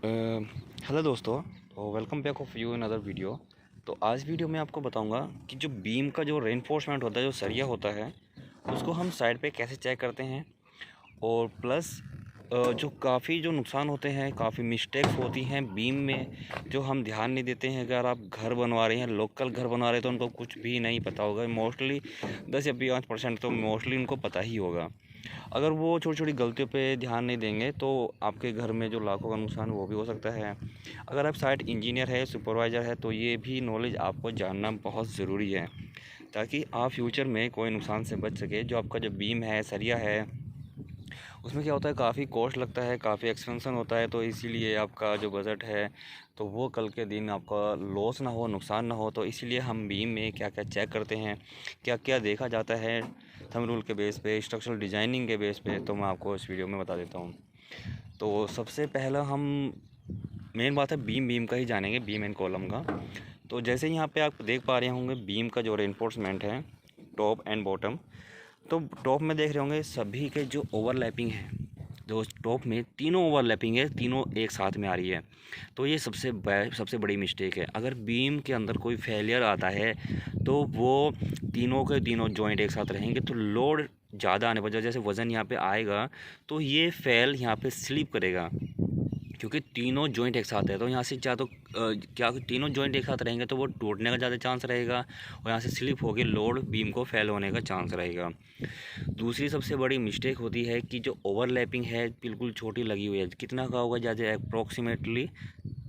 Hello दोस्तों। तो welcome back of you in other video. तो आज वीडियो में आपको बताऊंगा कि जो बीम का जो रेनफोर्समेंट होता है, जो सरिया होता है, उसको हम साइड पे कैसे चेक करते हैं। और प्लस जो काफ़ी जो नुकसान होते हैं, काफ़ी मिस्टेक्स होती हैं बीम में, जो हम ध्यान नहीं देते हैं। अगर आप घर बनवा रहे हैं, लोकल घर बनवा रहे हैं, तो उनको कुछ भी नहीं पता होगा। मोस्टली 10 या 5% तो मोस्टली उनको पता ही होगा। अगर वो छोटी छोटी गलतियों पे ध्यान नहीं देंगे तो आपके घर में जो लाखों का नुकसान वो भी हो सकता है। अगर आप साइट इंजीनियर है, सुपरवाइज़र है, तो ये भी नॉलेज आपको जानना बहुत ज़रूरी है, ताकि आप फ्यूचर में कोई नुकसान से बच सके। जो आपका जो बीम है, सरिया है, उसमें क्या होता है, काफ़ी कॉस्ट लगता है, काफ़ी एक्सपेंसन होता है। तो इसीलिए आपका जो बजट है, तो वो कल के दिन आपका लॉस ना हो, नुकसान ना हो। तो इसीलिए हम बीम में क्या क्या चेक करते हैं, क्या क्या देखा जाता है थंब रूल के बेस पे, स्ट्रक्चरल डिजाइनिंग के बेस पे, तो मैं आपको इस वीडियो में बता देता हूँ। तो सबसे पहला हम मेन बात है बीम बीम का ही जानेंगे, बीम एंड कॉलम का। तो जैसे यहाँ पे आप देख पा रहे होंगे, बीम का जो रेनफोर्समेंट है, टॉप एंड बॉटम। तो टॉप में देख रहे होंगे सभी के जो ओवरलैपिंग है, जो टॉप में तीनों ओवरलैपिंग है, तीनों एक साथ में आ रही है। तो ये सबसे बड़ी मिस्टेक है। अगर बीम के अंदर कोई फेलियर आता है, तो वो तीनों के तीनों जॉइंट एक साथ रहेंगे, तो लोड ज़्यादा आने पर, जैसे वज़न यहाँ पे आएगा, तो ये फेल यहाँ पे स्लिप करेगा, क्योंकि तीनों जॉइंट एक साथ है। तो यहाँ से क्या, तो क्या तीनों जॉइंट एक साथ रहेंगे तो वो टूटने का ज़्यादा चांस रहेगा, और यहाँ से स्लिप होकर लोड बीम को फेल होने का चांस रहेगा। दूसरी सबसे बड़ी मिस्टेक होती है कि जो ओवरलैपिंग है बिल्कुल छोटी लगी हुई है। कितना का होगा, ज़्यादा अप्रॉक्सीमेटली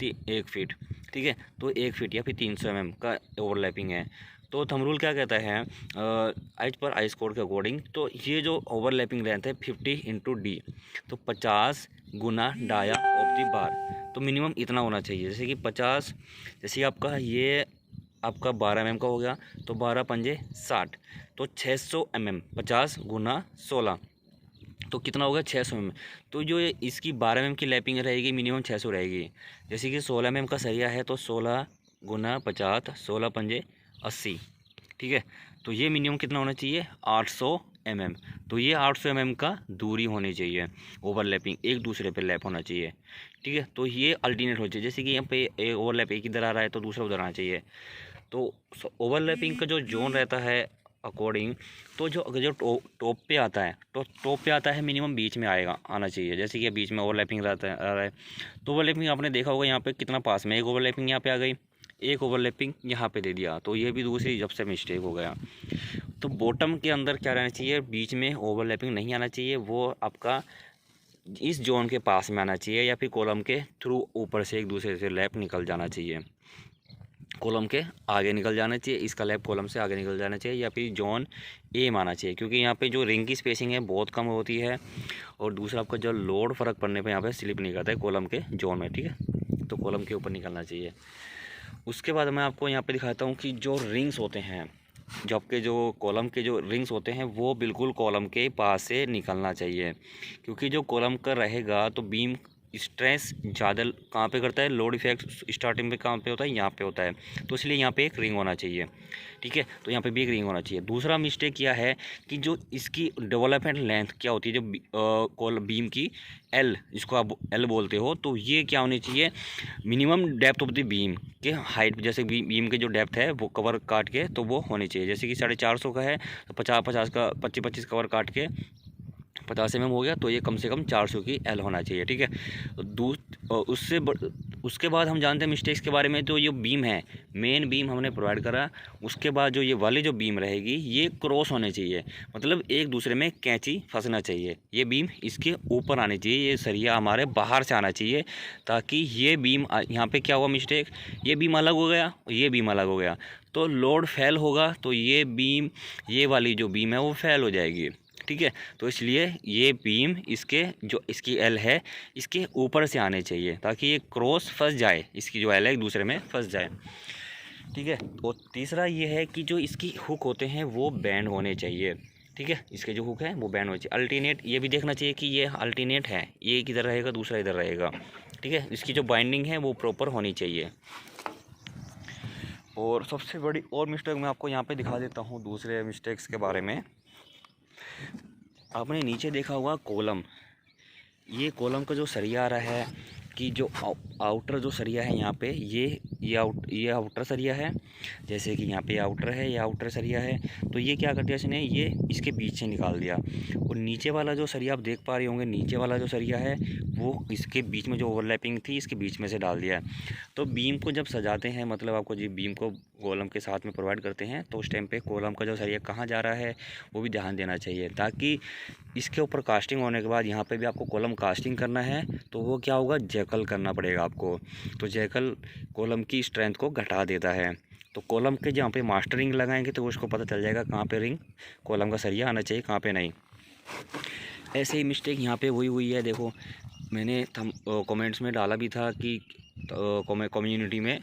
1 फीट, ठीक है। तो 1 फीट या फिर 300 mm का ओवरलैपिंग है। तो थंब रूल क्या कहता है, एच पर आइस कोड के अकॉर्डिंग, तो ये जो ओवरलैपिंग लेंथ है 50 × D, तो 50 गुना डाया ऑफ दी बार। तो मिनिमम इतना होना चाहिए, जैसे कि 50, जैसे आपका ये आपका 12 mm का हो गया, तो 12 पंजे 60, तो 600 mm, 50 गुना 16, तो कितना होगा 600 mm। तो जो ये इसकी 12 mm की लैपिंग रहेगी, मिनिमम 600 रहेगी। जैसे कि 16 mm का सरिया है, तो 16 गुना 50, 16 पंजे 80, ठीक है। तो ये मिनिमम कितना होना चाहिए, 800 mm। तो ये 800 mm का दूरी होनी चाहिए, ओवरलैपिंग एक दूसरे पे लैप होना चाहिए, ठीक है। तो ये अल्टरनेट होना चाहिए, जैसे कि यहाँ पे एक ओवरलैप एक इधर आ रहा है तो दूसरा उधर आना चाहिए। तो ओवरलैपिंग का जो जोन रहता है अकॉर्डिंग, तो जो अगर जो टॉप पे आता है, तो टॉप पे आता है मिनिमम बीच में आना चाहिए। जैसे कि बीच में ओवरलैपिंग रहता है आ रहा है, तो ओवरलैपिंग आपने देखा होगा यहाँ पे कितना पास में, एक ओवरलैपिंग यहाँ पे आ गई, एक ओवरलैपिंग यहाँ पे दे दिया, तो ये भी दूसरी जब से मिस्टेक हो गया। तो बॉटम के अंदर क्या रहना चाहिए, बीच में ओवरलैपिंग नहीं आना चाहिए, वो आपका इस जोन के पास में आना चाहिए, या फिर कॉलम के थ्रू ऊपर से एक दूसरे से लैप निकल जाना चाहिए, कॉलम के आगे निकल जाना चाहिए, इसका लैप कॉलम से आगे निकल जाना चाहिए, या फिर जोन ए माना चाहिए, क्योंकि यहाँ पे जो रिंग की स्पेसिंग है बहुत कम होती है। और दूसरा आपका जो लोड फ़र्क पड़ने पे यहाँ पे स्लिप नहीं करता है कॉलम के जोन में, ठीक है। तो कॉलम के ऊपर निकलना चाहिए। उसके बाद मैं आपको यहाँ पे दिखाता हूँ कि जो रिंग्स होते हैं, जो आपके जो कॉलम के जो रिंग्स होते हैं, वो बिल्कुल कॉलम के पास से निकलना चाहिए, क्योंकि जो कॉलम का रहेगा तो बीम स्ट्रेस ज़्यादा कहाँ पे करता है, लोड इफेक्ट स्टार्टिंग में कहाँ पे होता है, यहाँ पे होता है। तो इसलिए यहाँ पे एक रिंग होना चाहिए, ठीक है। तो यहाँ पे भी एक रिंग होना चाहिए। दूसरा मिस्टेक क्या है कि जो इसकी डेवलपमेंट लेंथ क्या होती है, जो बीम की एल, जिसको आप एल बोलते हो, तो ये क्या होनी चाहिए, minimum depth of the beam के हाइट, जैसे बीम के जो डेप्थ है वो कवर काट के तो वो होनी चाहिए। जैसे कि 450 का है, तो 50 का 25 कवर काट के 50 mm हो गया, तो ये कम से कम 400 की एल होना चाहिए, ठीक है। उसके बाद हम जानते हैं मिस्टेक्स के बारे में। तो ये बीम है, मेन बीम हमने प्रोवाइड करा, उसके बाद जो ये वाली जो बीम रहेगी, ये क्रॉस होने चाहिए, मतलब एक दूसरे में कैंची फंसना चाहिए। ये बीम इसके ऊपर आनी चाहिए, ये सरिया हमारे बाहर से आना चाहिए, ताकि ये बीम, यहाँ पे क्या हुआ मिस्टेक, ये बीम अलग हो गया, ये बीम अलग हो गया, तो लोड फेल होगा, तो ये बीम, ये वाली जो बीम है वो फेल हो जाएगी, ठीक है। तो इसलिए ये बीम इसके जो इसकी एल है, इसके ऊपर से आने चाहिए, ताकि ये क्रॉस फंस जाए, इसकी जो एल है एक दूसरे में फंस जाए, ठीक है। और तीसरा ये है कि जो इसकी हुक होते हैं वो बैंड होने चाहिए, ठीक है। इसके जो हुक है वो बैंड होने चाहिए। अल्टरनेट ये भी देखना चाहिए कि ये अल्टरनेट है, ये एक इधर रहेगा दूसरा इधर रहेगा, ठीक है। इसकी जो बाइंडिंग है वो प्रॉपर होनी चाहिए। और सबसे बड़ी और मिस्टेक मैं आपको यहाँ पे दिखा देता हूँ दूसरे मिस्टेक्स के बारे में। आपने नीचे देखा होगा कॉलम, ये कॉलम का जो सरिया आ रहा है, कि जो आउटर जो सरिया है यहाँ पे ये आउटर सरिया है, जैसे कि यहाँ पे आउटर है, ये आउटर सरिया है। तो ये क्या कर दिया इसने, ये इसके बीच से निकाल दिया। और नीचे वाला जो सरिया आप देख पा रहे होंगे, नीचे वाला जो सरिया है वो इसके बीच में जो ओवरलैपिंग थी इसके बीच में से डाल दिया है। तो बीम को जब सजाते हैं, मतलब आपको जी बीम को कॉलम के साथ में प्रोवाइड करते हैं, तो उस टाइम पे कॉलम का जो सरिया कहाँ जा रहा है वो भी ध्यान देना चाहिए, ताकि इसके ऊपर कास्टिंग होने के बाद यहाँ पे भी आपको कॉलम कास्टिंग करना है तो वो क्या होगा, जैकल करना पड़ेगा आपको। तो जैकल कॉलम की स्ट्रेंथ को घटा देता है। तो कॉलम के जहाँ पे मास्टर रिंग लगाएंगे तो उसको पता चल जाएगा कहाँ पे रिंग कॉलम का सरिया आना चाहिए, कहाँ पे नहीं। ऐसे ही मिस्टेक यहाँ पे वही हुई है। देखो मैंने कमेंट्स में डाला भी था कि कम्युनिटी में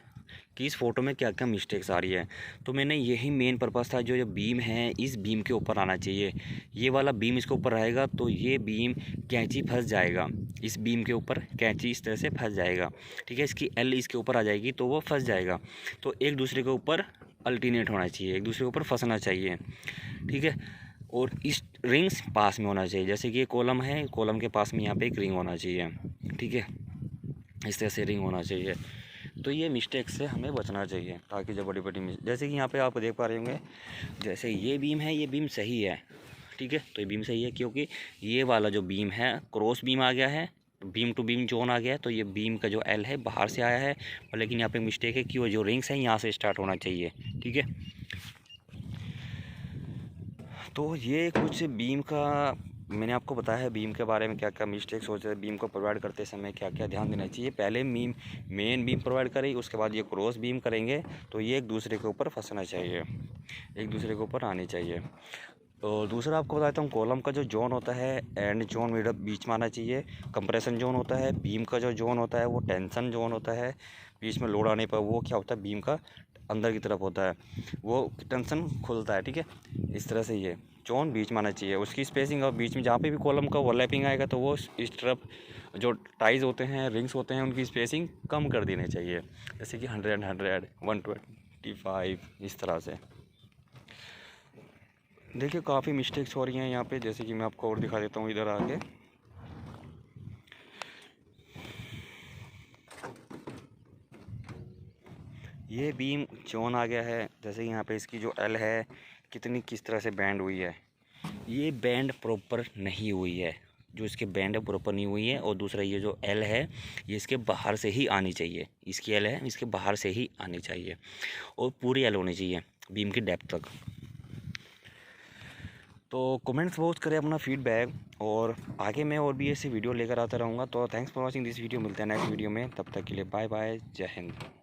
कि इस फ़ोटो में क्या क्या मिस्टेक्स आ रही है। तो मैंने यही मेन पर्पज़ था, जो बीम है इस बीम के ऊपर आना चाहिए। ये वाला बीम इसके ऊपर रहेगा तो ये बीम कैंची फंस जाएगा, इस बीम के ऊपर कैंची इस तरह से फंस जाएगा, ठीक है। इसकी एल इसके ऊपर आ जाएगी तो वो फंस जाएगा। तो एक दूसरे के ऊपर अल्टरनेट होना चाहिए, एक दूसरे के ऊपर फंसना चाहिए, ठीक है। और इस रिंग्स पास में होना चाहिए, जैसे कि ये कॉलम है, कॉलम के पास में यहाँ पे एक रिंग होना चाहिए, ठीक है। इस तरह से रिंग होना चाहिए। तो ये मिस्टेक से हमें बचना चाहिए, ताकि जो बड़ी बड़ी जैसे कि यहाँ पे आप देख पा रहे होंगे, जैसे ये बीम है, ये बीम सही है, ठीक है। तो ये बीम सही है क्योंकि ये वाला जो बीम है क्रॉस बीम आ गया है, बीम टू बीम जोन आ गया है। तो ये बीम का जो एल है बाहर से आया है, और लेकिन यहाँ पे मिस्टेक है कि वो जो रिंग्स हैं यहाँ से स्टार्ट होना चाहिए, ठीक है। तो ये कुछ बीम का मैंने आपको बताया है, बीम के बारे में क्या क्या मिस्टेक्स होते हैं, बीम को प्रोवाइड करते समय क्या क्या ध्यान देना चाहिए। पहले मेन बीम प्रोवाइड करें, उसके बाद ये क्रॉस बीम करेंगे तो ये एक दूसरे के ऊपर फंसना चाहिए, एक दूसरे के ऊपर आनी चाहिए। तो दूसरा आपको बताता हूँ, कॉलम का जो जोन होता है एंड जोन मिड बीच में आना चाहिए। कंप्रेशन जोन होता है, बीम का जो जोन होता है वो टेंशन जोन होता है। बीच में लोड आने पर वो क्या होता है, बीम का अंदर की तरफ होता है, वो टेंशन खुलता है, ठीक है। इस तरह से ये जोन बीच में आना चाहिए। उसकी स्पेसिंग और बीच में जहाँ पे भी कॉलम का ओवरलैपिंग आएगा तो वो इस तरफ जो टाइज होते हैं, रिंग्स होते हैं, उनकी स्पेसिंग कम कर देनी चाहिए, जैसे कि 100 125 इस तरह से। देखिए काफ़ी मिस्टेक्स हो रही हैं यहाँ पे, जैसे कि मैं आपको और दिखा देता हूँ इधर आके। ये बीम जोन आ गया है, जैसे यहाँ पे इसकी जो एल है कितनी किस तरह से बैंड हुई है, ये बैंड प्रॉपर नहीं हुई है, जो इसके बैंड है प्रॉपर नहीं हुई है। और दूसरा ये जो एल है ये इसके बाहर से ही आनी चाहिए, इसकी एल है इसके बाहर से ही आनी चाहिए, और पूरी एल होनी चाहिए बीम की डेप्थ तक। तो कमेंट्स बहुत करें अपना फीडबैक, और आगे मैं और भी ऐसी वीडियो लेकर आता रहूँगा। तो thanks for watching this video, मिलते हैं नेक्स्ट वीडियो में, तब तक के लिए बाय बाय, जय हिंद।